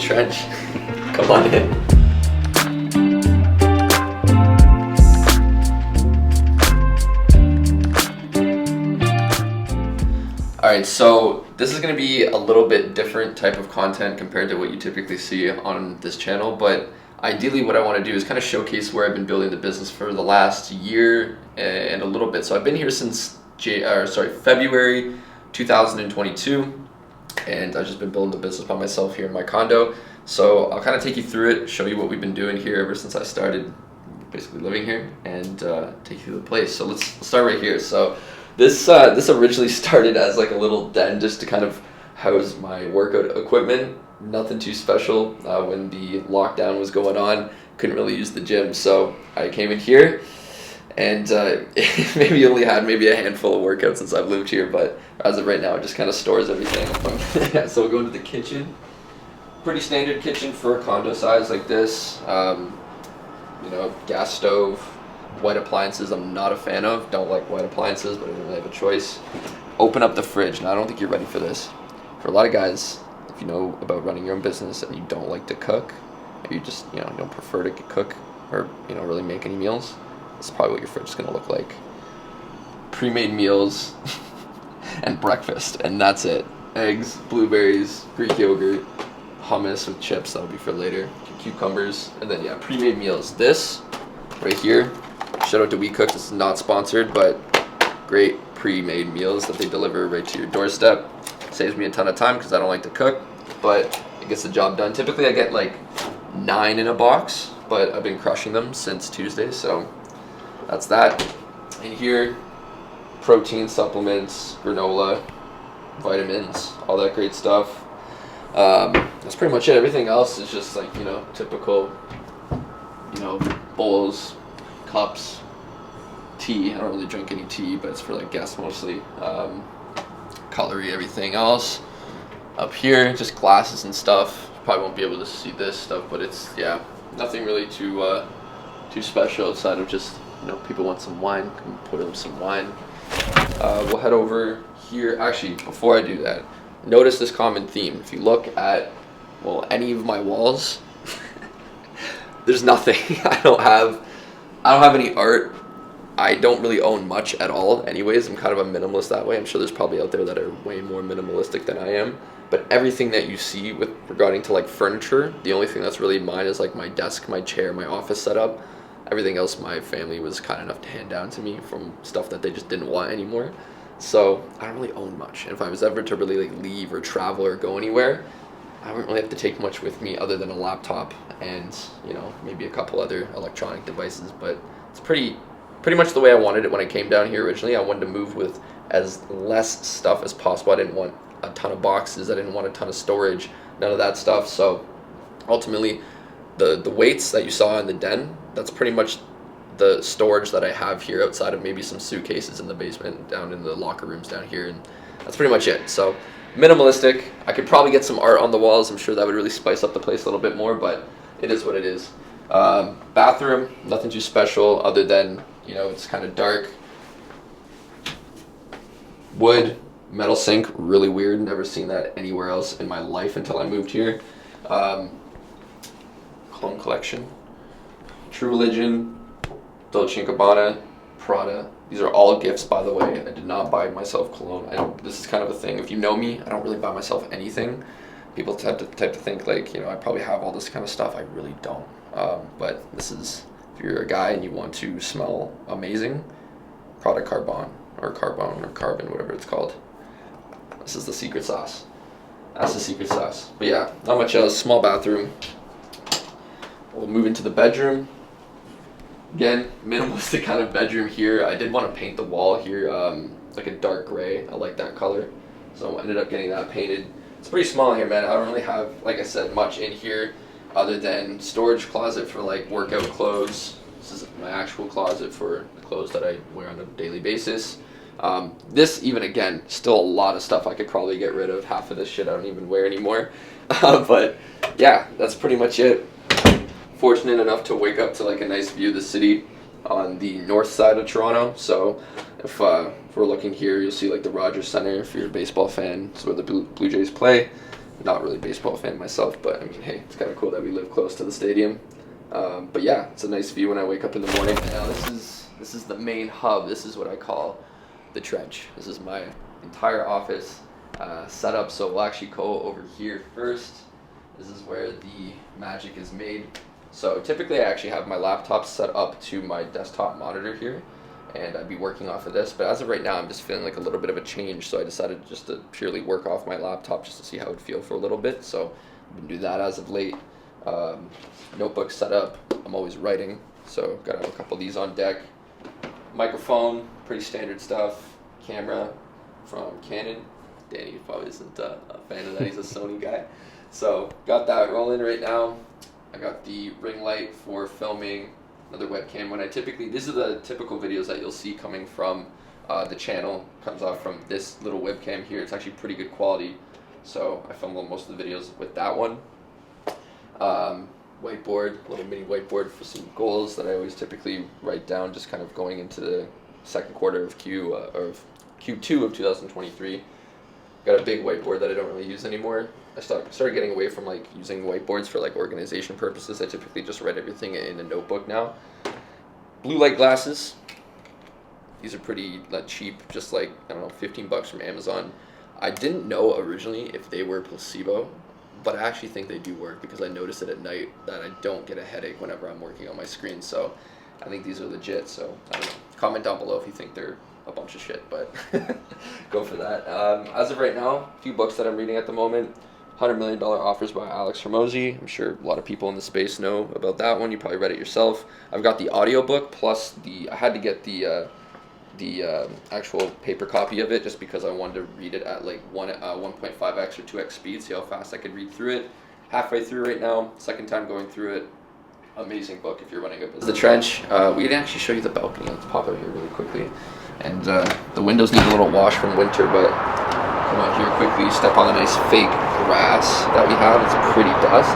trench. Come on in. Alright, so this is going to be a little bit different type of content compared to what you typically see on this channel, but ideally what I want to do is kind of showcase where I've been building the business for the last year and a little bit. So I've been here since February 2022, and I've just been building the business by myself here in my condo. So I'll kind of take you through it, show you what we've been doing here ever since I started basically living here, and take you through the place. So let's start right here. So this originally started as like a little den just to kind of house my workout equipment. Nothing too special. When the lockdown was going on, couldn't really use the gym, so I came in here, and maybe only had a handful of workouts since I've lived here, but as of right now it just kind of stores everything. Yeah, so we'll go into the kitchen. Pretty standard kitchen for a condo size like this. Gas stove, white appliances I'm not a fan of. Don't like white appliances, but I didn't really have a choice. Open up the fridge. Now I don't think you're ready for this. For a lot of guys, if you know about running your own business and you don't like to cook, or you just don't prefer to cook or really make any meals, this is probably what your fridge is gonna look like. Pre-made meals and breakfast, and that's it. Eggs, blueberries, Greek yogurt, hummus with chips, that'll be for later, cucumbers, and then pre-made meals. This right here, shout out to We Cook. This is not sponsored, but great pre-made meals that they deliver right to your doorstep. Saves me a ton of time because I don't like to cook, but it gets the job done. Typically I get like 9 in a box, but I've been crushing them since Tuesday, so that's that. In here, protein supplements, granola, vitamins, all that great stuff. That's pretty much it. Everything else is just like typical bowls, cups, tea. I don't really drink any tea, but it's for like guests mostly. Cutlery, everything else. Up here, just glasses and stuff. You probably won't be able to see this stuff, but it's nothing really too special outside of just people want some wine, can put them some wine. We'll head over here. Actually, before I do that, notice this common theme. If you look at any of my walls, there's nothing. I don't have any art. I don't really own much at all anyways. I'm kind of a minimalist that way. I'm sure there's probably out there that are way more minimalistic than I am. But everything that you see with regarding to like furniture, the only thing that's really mine is like my desk, my chair, my office setup. Everything else my family was kind enough to hand down to me from stuff that they just didn't want anymore. So I don't really own much. And if I was ever to really like leave or travel or go anywhere, I wouldn't really have to take much with me other than a laptop and maybe a couple other electronic devices. But it's pretty much the way I wanted it when I came down here originally. I wanted to move with as less stuff as possible. I didn't want a ton of boxes. I didn't want a ton of storage. None of that stuff. So ultimately, the weights that you saw in the den, that's pretty much the storage that I have here outside of maybe some suitcases in the basement, down in the locker rooms down here, and that's pretty much it. So minimalistic. I could probably get some art on the walls. I'm sure that would really spice up the place a little bit more, but it is what it is. Bathroom, nothing too special other than it's kind of dark. Wood, metal sink, really weird. Never seen that anywhere else in my life until I moved here. Cologne collection, True Religion, Dolce & Gabbana, Prada. These are all gifts, by the way. I did not buy myself cologne. This is kind of a thing. If you know me, I don't really buy myself anything. People tend to think like I probably have all this kind of stuff. I really don't. But this is, if you're a guy and you want to smell amazing, Prada Carbon or Carbon, whatever it's called. This is the secret sauce. That's the secret sauce. But yeah, not much else. Small bathroom. We'll move into the bedroom. Again, minimalistic kind of bedroom here. I did want to paint the wall here like a dark gray. I like that color, so I ended up getting that painted. It's pretty small here, man. I don't really have, like I said, much in here other than storage closet for like workout clothes. This is my actual closet for the clothes that I wear on a daily basis. This, even again, still a lot of stuff I could probably get rid of. Half of this shit I don't even wear anymore. But yeah, that's pretty much it. Fortunate enough to wake up to like a nice view of the city on the north side of Toronto. So if we're looking here, you'll see like the Rogers Centre. If you're a baseball fan, it's where the Blue Jays play. Not really a baseball fan myself, but I mean, hey, it's kind of cool that we live close to the stadium. But yeah, it's a nice view when I wake up in the morning. Now this is the main hub. This is what I call the trench. This is my entire office set up. So we'll actually go over here first. This is where the magic is made. So typically I actually have my laptop set up to my desktop monitor here, and I'd be working off of this. But as of right now, I'm just feeling like a little bit of a change. So I decided just to purely work off my laptop just to see how it would feel for a little bit. So I've been doing that as of late. Notebook set up. I'm always writing, so gotta have a couple of these on deck. Microphone, pretty standard stuff. Camera from Canon. Danny probably isn't a fan of that. He's a Sony guy. So got that rolling right now. I got the ring light for filming. Another webcam. These are the typical videos that you'll see coming from the channel. Comes off from this little webcam here. It's actually pretty good quality. So I film most of the videos with that one. Whiteboard, little mini whiteboard for some goals that I always typically write down, just kind of going into the second quarter of Q2 of 2023. Got a big whiteboard that I don't really use anymore. I started getting away from like using whiteboards for like organization purposes. I typically just write everything in a notebook now. Blue light glasses. These are pretty cheap, just like, I don't know, 15 bucks from Amazon. I didn't know originally if they were placebo, but I actually think they do work because I notice it at night that I don't get a headache whenever I'm working on my screen. So I think these are legit. So I don't know. Comment down below if you think they're a bunch of shit, but go for that. As of right now, a few books that I'm reading at the moment. $100 Million Offers by Alex Hormozi. I'm sure a lot of people in the space know about that one. You probably read it yourself. I've got the audiobook plus I had to get the actual paper copy of it just because I wanted to read it at like 1.5x or 2x speed, see how fast I could read through it. Halfway through right now, second time going through it. Amazing book if you're running a business. The trench, we didn't actually show you the balcony. Let's pop out here really quickly. And the windows need a little wash from winter, but come out here quickly, step on the nice fake grass that we have. It's pretty dust,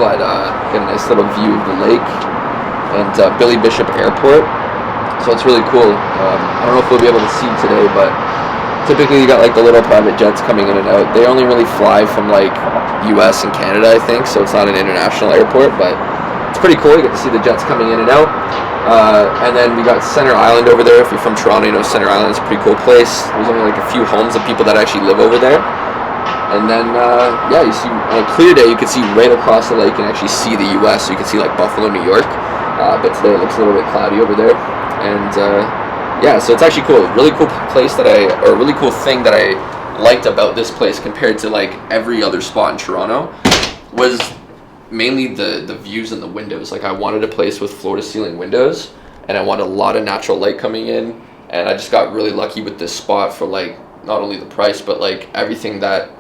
but get a nice little view of the lake and Billy Bishop Airport. So it's really cool. I don't know if we'll be able to see today, but typically you got like the little private jets coming in and out. They only really fly from like US and Canada, I think, so it's not an international airport, but it's pretty cool. You get to see the jets coming in and out. And then we got Center Island over there. If you're from Toronto, you know Center Island is a pretty cool place. There's only like a few homes of people that actually live over there. And then, yeah, you see on a clear day, you can see right across the lake and actually see the US. So you can see like Buffalo, New York. But today it looks a little bit cloudy over there. And yeah, so it's actually cool. Really cool place or a really cool thing that I liked about this place compared to like every other spot in Toronto was mainly the views and the windows. Like I wanted a place with floor to ceiling windows, and I wanted a lot of natural light coming in, and I just got really lucky with this spot for like not only the price but like everything that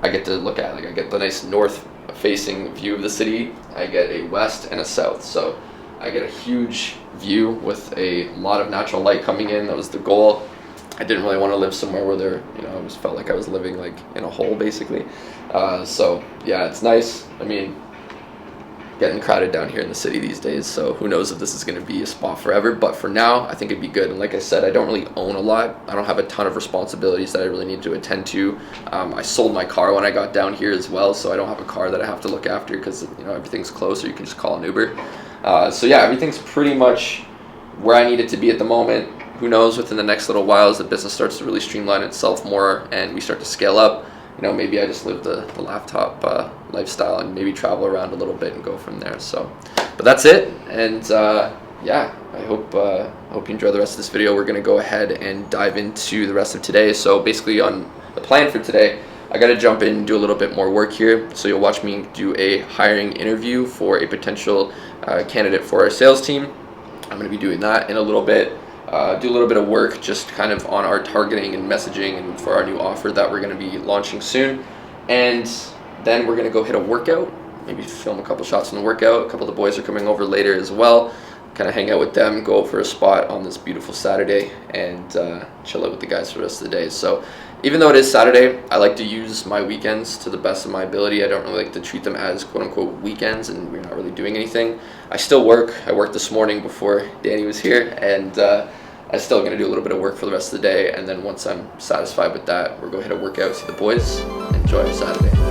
I get to look at. Like I get the nice north facing view of the city, I get a west and a south, so I get a huge view with a lot of natural light coming in. That was the goal. I didn't really want to live somewhere where there, you know, I just felt like I was living like in a hole basically. So yeah, it's nice. I mean, getting crowded down here in the city these days, so who knows if this is going to be a spot forever, but for now I think it'd be good. And like I said, I don't really own a lot. I don't have a ton of responsibilities that I really need to attend to. I sold my car when I got down here as well, so I don't have a car that I have to look after because, you know, everything's close, or you can just call an Uber. So yeah, everything's pretty much where I need it to be at the moment. Who knows, within the next little while as the business starts to really streamline itself more and we start to scale up, you know, maybe I just live the laptop lifestyle and maybe travel around a little bit and go from there. So, but that's it. And yeah, I hope you enjoy the rest of this video. We're gonna go ahead and dive into the rest of today. So basically, on the plan for today, I gotta jump in and do a little bit more work here. So you'll watch me do a hiring interview for a potential candidate for our sales team. I'm gonna be doing that in a little bit. Do a little bit of work just kind of on our targeting and messaging and for our new offer that we're going to be launching soon. And then we're going to go hit a workout, maybe film a couple shots in the workout. A couple of the boys are coming over later as well. Kind of hang out with them, go for a spot on this beautiful Saturday, and chill out with the guys for the rest of the day. So even though it is Saturday, I like to use my weekends to the best of my ability. I don't really like to treat them as quote-unquote weekends and we're not really doing anything. I still work. I worked this morning before Danny was here, and I'm still going to do a little bit of work for the rest of the day. And then once I'm satisfied with that, we're going to hit a workout, see the boys, enjoy Saturday.